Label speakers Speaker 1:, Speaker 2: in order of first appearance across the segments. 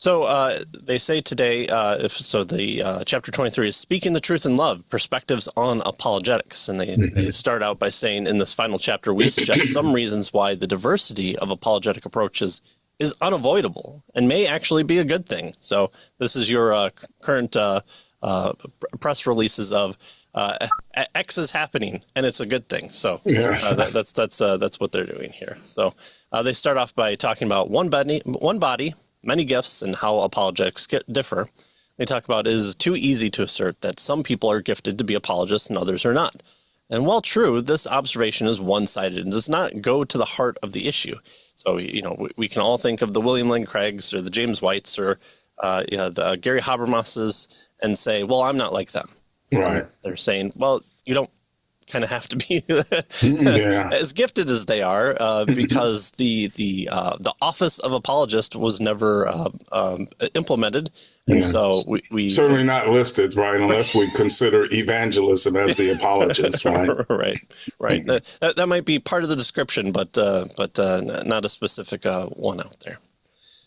Speaker 1: So they say today, chapter 23 is Speaking the Truth in Love, Perspectives on Apologetics. And they start out by saying, in this final chapter, we suggest some reasons why the diversity of apologetic approaches is unavoidable and may actually be a good thing. So this is your current press releases of X is happening, and it's a good thing. So that's what they're doing here. So they start off by talking about one body, many gifts, and how apologetics differ. They talk about it is too easy to assert that some people are gifted to be apologists and others are not. And while true, this observation is one-sided and does not go to the heart of the issue. So, we can all think of the William Lane Craigs or the James Whites or the Gary Habermases and say, well, I'm not like them.
Speaker 2: Right.
Speaker 1: And they're saying, well, you don't kind of have to be as gifted as they are because the office of apologist was never implemented. And so we
Speaker 2: certainly not listed, right, unless we consider evangelism as the apologist, right?
Speaker 1: right. That might be part of the description, but not a specific one out there.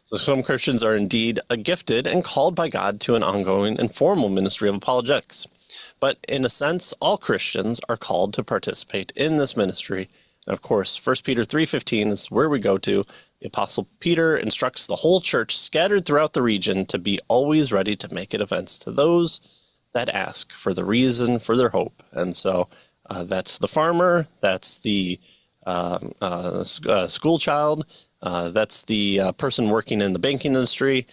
Speaker 1: So some Christians are indeed gifted and called by God to an ongoing and formal ministry of apologetics. But in a sense, all Christians are called to participate in this ministry. And of course, 1 Peter 3:15 is where we go to. The Apostle Peter instructs the whole church scattered throughout the region to be always ready to make a defense to those that ask for the reason for their hope. And so that's the farmer, that's the school child, that's the person working in the banking industry.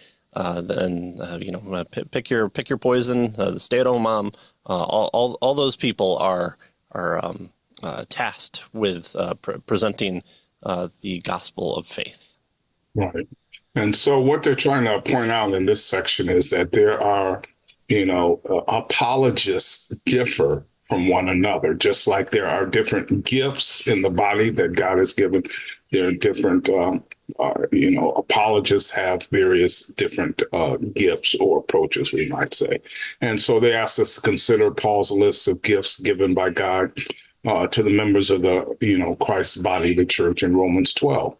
Speaker 1: Pick your poison. The stay-at-home mom. All those people are tasked with presenting the gospel of faith.
Speaker 2: Right, and so what they're trying to point out in this section is that there are, apologists differ from one another, just like there are different gifts in the body that God has given. There are different, apologists have various different gifts or approaches, we might say. And so they asked us to consider Paul's list of gifts given by God to the members of the, Christ's body, the church, in Romans 12.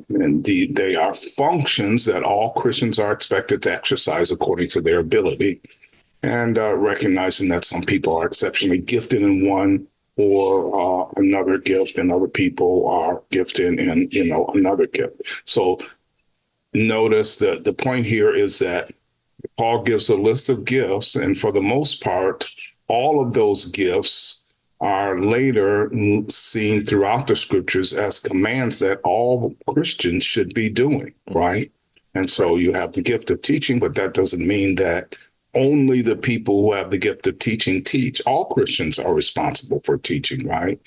Speaker 2: Indeed, they are functions that all Christians are expected to exercise according to their ability, and recognizing that some people are exceptionally gifted in one or another gift, and other people are gifted in, another gift. So notice that the point here is that Paul gives a list of gifts, and for the most part, all of those gifts are later seen throughout the scriptures as commands that all Christians should be doing, right? And so you have the gift of teaching, but that doesn't mean that only the people who have the gift of teaching teach. All Christians are responsible for teaching, right?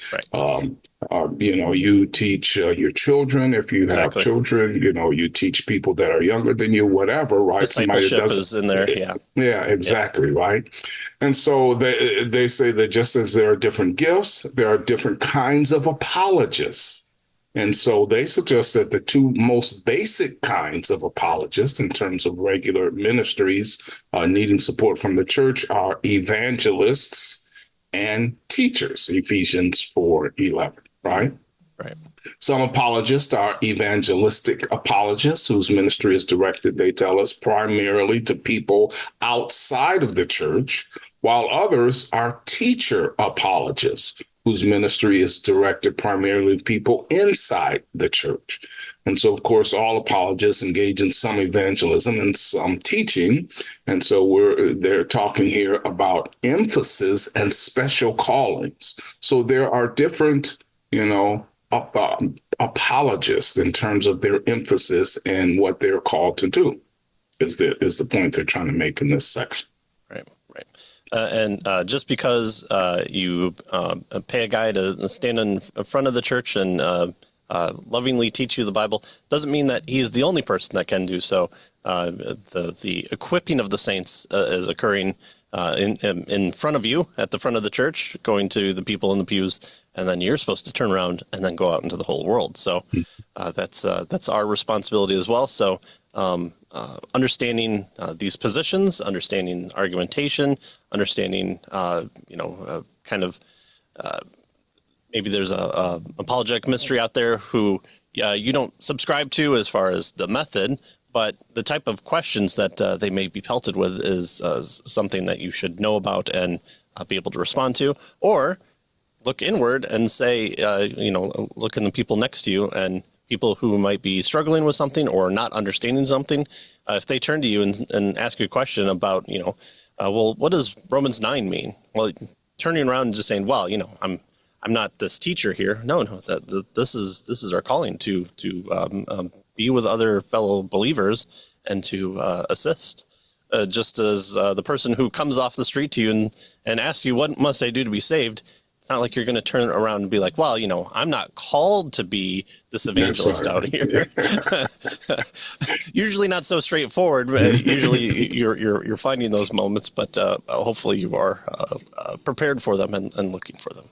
Speaker 2: You teach your children. If you have children, you teach people that are younger than you, whatever, right?
Speaker 1: Discipleship is in there,
Speaker 2: Yeah, exactly, right? And so they say that just as there are different gifts, there are different kinds of apologists. And so they suggest that the two most basic kinds of apologists in terms of regular ministries needing support from the church are evangelists and teachers, Ephesians 4:11, right?
Speaker 1: Right.
Speaker 2: Some apologists are evangelistic apologists whose ministry is directed, they tell us, primarily to people outside of the church, while others are teacher apologists whose ministry is directed primarily to people inside the church. And so, of course, all apologists engage in some evangelism and some teaching. And so they're talking here about emphasis and special callings. So there are different, apologists in terms of their emphasis and what they're called to do is the point they're trying to make in this section.
Speaker 1: And just because you pay a guy to stand in front of the church and lovingly teach you the Bible doesn't mean that he's the only person that can do so. The equipping of the saints is occurring in front of you at the front of the church, going to the people in the pews, and then you're supposed to turn around and then go out into the whole world. So that's our responsibility as well. So understanding these positions, understanding argumentation, understanding, maybe there's a apologetic mystery out there who you don't subscribe to as far as the method, but the type of questions that they may be pelted with is something that you should know about and be able to respond to, or look inward and say, look in the people next to you and people who might be struggling with something or not understanding something. If they turn to you and ask you a question about, well, what does Romans 9 mean? Well, turning around and just saying, well, I'm not this teacher here. No, this is our calling to be with other fellow believers and to assist. Just as the person who comes off the street to you and asks you, what must I do to be saved? It's not like you're going to turn around and be like, well, I'm not called to be this evangelist out here. Usually not so straightforward. Usually you're finding those moments, but hopefully you are prepared for them and looking for them.